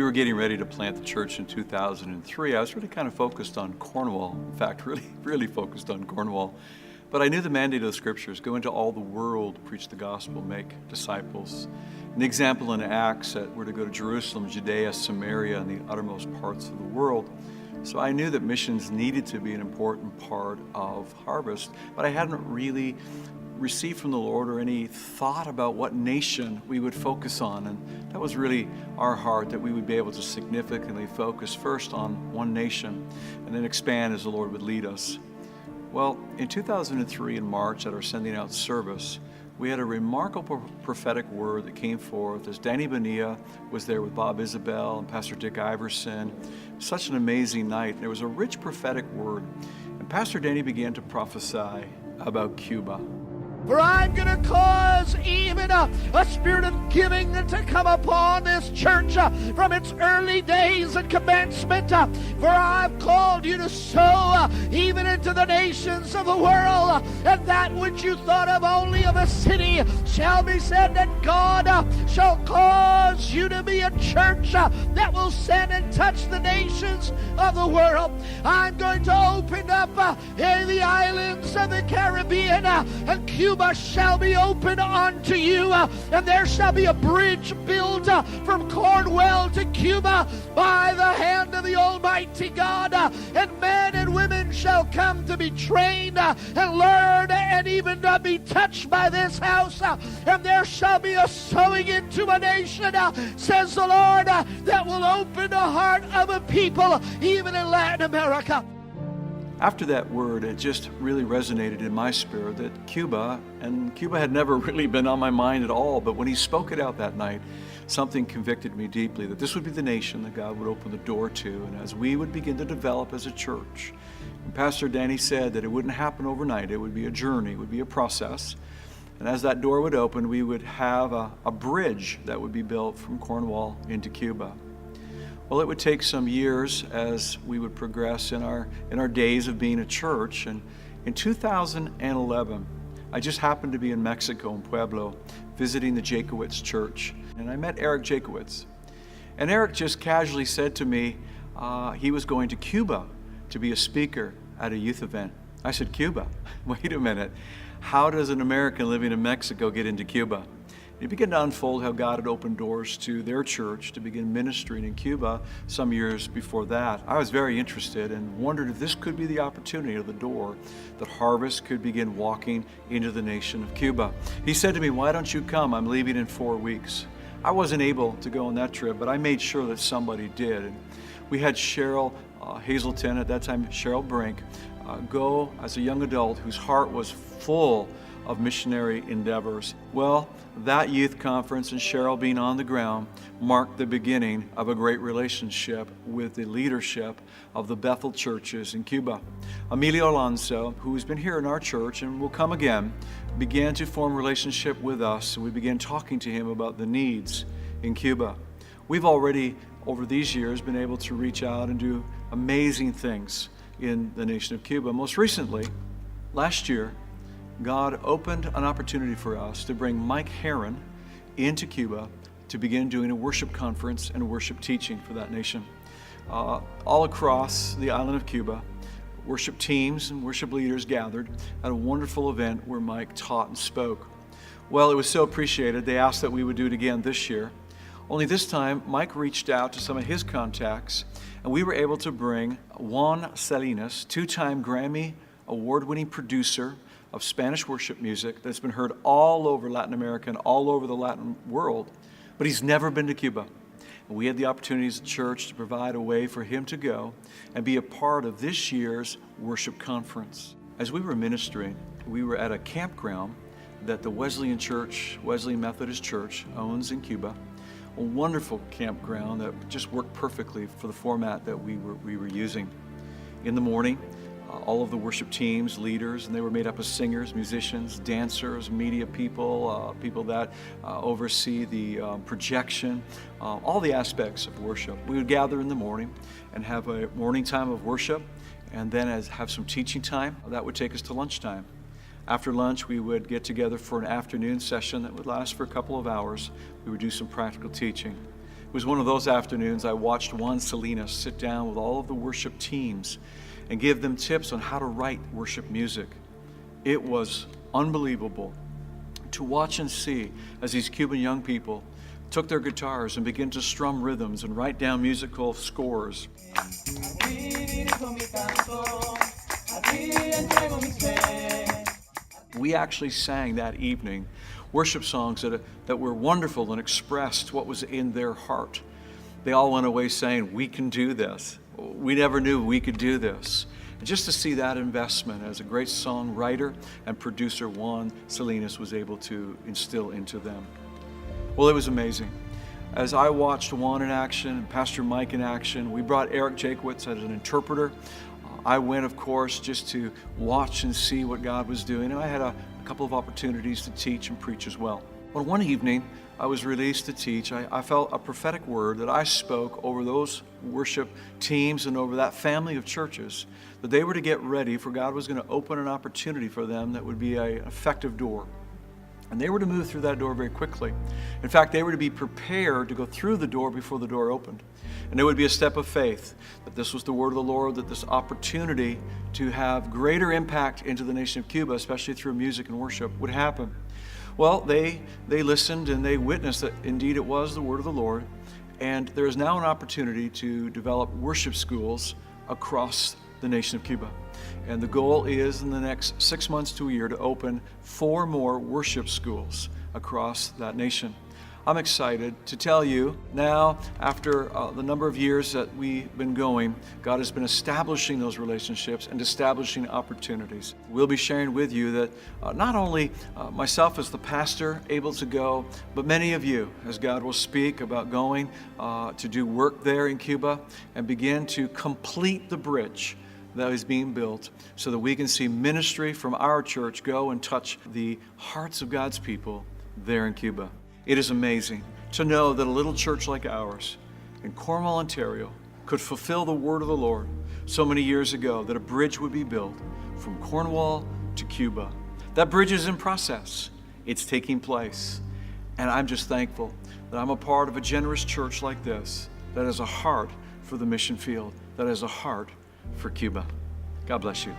we were getting ready to plant the church in 2003, I was really kind of focused on Cornwall. In fact, really focused on Cornwall. But I knew the mandate of the scriptures: go into all the world, preach the gospel, make disciples. An example in Acts that we're to go to Jerusalem, Judea, Samaria, and the uttermost parts of the world. So I knew that missions needed to be an important part of Harvest, but I hadn't really received from the Lord or any thought about what nation we would focus on. And that was really our heart, that we would be able to significantly focus first on one nation and then expand as the Lord would lead us. Well, in 2003 in March at our sending out service, we had a remarkable prophetic word that came forth as Danny Bonilla was there with Bob Isabel and Pastor Dick Iverson. Such an amazing night. There was a rich prophetic word. And Pastor Danny began to prophesy about Cuba. For I'm going to cause even a spirit of giving to come upon this church from its early days and commencement. For I've called you to sow even into the nations of the world. And that which you thought of only of a city shall be said that God shall cause you to be a church that will send and touch the nations of the world. I'm going to open up the islands of the Caribbean and Cuba shall be open unto you, and there shall be a bridge built from Cornwall to Cuba by the hand of the Almighty God, and men and women shall come to be trained and learn and even be touched by this house, and there shall be a sowing into a nation, says the Lord, that will open the heart of a people even in Latin America. After that word, it just really resonated in my spirit that Cuba had never really been on my mind at all, but when he spoke it out that night, something convicted me deeply that this would be the nation that God would open the door to, and as we would begin to develop as a church. And Pastor Danny said that it wouldn't happen overnight, it would be a journey, it would be a process. And as that door would open, we would have a bridge that would be built from Cornwall into Cuba. Well, it would take some years as we would progress in our days of being a church. And in 2011, I just happened to be in Mexico, in Pueblo, visiting the Jakowitz Church. And I met Eric Jakowitz. And Eric just casually said to me he was going to Cuba to be a speaker at a youth event. I said, Cuba? Wait a minute. How does an American living in Mexico get into Cuba? He began to unfold how God had opened doors to their church to begin ministering in Cuba some years before that. I was very interested and wondered if this could be the opportunity or the door that Harvest could begin walking into the nation of Cuba. He said to me, why don't you come? I'm leaving in 4 weeks. I wasn't able to go on that trip, but I made sure that somebody did. And we had Cheryl Hazelton, at that time Cheryl Brink, go as a young adult whose heart was full of missionary endeavors. Well, that youth conference and Cheryl being on the ground marked the beginning of a great relationship with the leadership of the Bethel churches in Cuba. Emilio Alonso, who has been here in our church and will come again, began to form a relationship with us, and we began talking to him about the needs in Cuba. We've already, over these years, been able to reach out and do amazing things in the nation of Cuba. Most recently, last year, God opened an opportunity for us to bring Mike Herron into Cuba to begin doing a worship conference and worship teaching for that nation. All across the island of Cuba, worship teams and worship leaders gathered at a wonderful event where Mike taught and spoke. Well, it was so appreciated, they asked that we would do it again this year. Only this time, Mike reached out to some of his contacts, and we were able to bring Juan Salinas, two-time Grammy award-winning producer of Spanish worship music that's been heard all over Latin America and all over the Latin world, but he's never been to Cuba. And we had the opportunity as a church to provide a way for him to go and be a part of this year's worship conference. As we were ministering, we were at a campground that the Wesleyan Methodist Church owns in Cuba, a wonderful campground that just worked perfectly for the format that we were using. In the morning, all of the worship teams, leaders, and they were made up of singers, musicians, dancers, media people, people that oversee the projection, all the aspects of worship. We would gather in the morning and have a morning time of worship, and then have some teaching time. That would take us to lunchtime. After lunch, we would get together for an afternoon session that would last for a couple of hours. We would do some practical teaching. It was one of those afternoons I watched Juan Salinas sit down with all of the worship teams and give them tips on how to write worship music. It was unbelievable to watch and see as these Cuban young people took their guitars and began to strum rhythms and write down musical scores. We actually sang that evening worship songs that were wonderful and expressed what was in their heart. They all went away saying, "We can do this. We never knew we could do this." And just to see that investment as a great songwriter and producer Juan Salinas was able to instill into them. Well, it was amazing. As I watched Juan in action and Pastor Mike in action, we brought Eric Jakewitz as an interpreter. I went, of course, just to watch and see what God was doing, and I had a couple of opportunities to teach and preach as well. Well, one evening, I was released to teach. I felt a prophetic word that I spoke over those worship teams and over that family of churches, that they were to get ready, for God was going to open an opportunity for them that would be an effective door. And they were to move through that door very quickly. In fact, they were to be prepared to go through the door before the door opened. And it would be a step of faith that this was the word of the Lord, that this opportunity to have greater impact into the nation of Cuba, especially through music and worship, would happen. Well, they listened and they witnessed that indeed it was the word of the Lord. And there is now an opportunity to develop worship schools across the nation of Cuba. And the goal is in the next 6 months to a year to open 4 more worship schools across that nation. I'm excited to tell you now, after the number of years that we've been going, God has been establishing those relationships and establishing opportunities. We'll be sharing with you that not only myself as the pastor able to go, but many of you, as God will speak about going to do work there in Cuba and begin to complete the bridge that is being built so that we can see ministry from our church go and touch the hearts of God's people there in Cuba. It is amazing to know that a little church like ours in Cornwall, Ontario, could fulfill the word of the Lord so many years ago, that a bridge would be built from Cornwall to Cuba. That bridge is in process. It's taking place. And I'm just thankful that I'm a part of a generous church like this that has a heart for the mission field, that has a heart for Cuba. God bless you.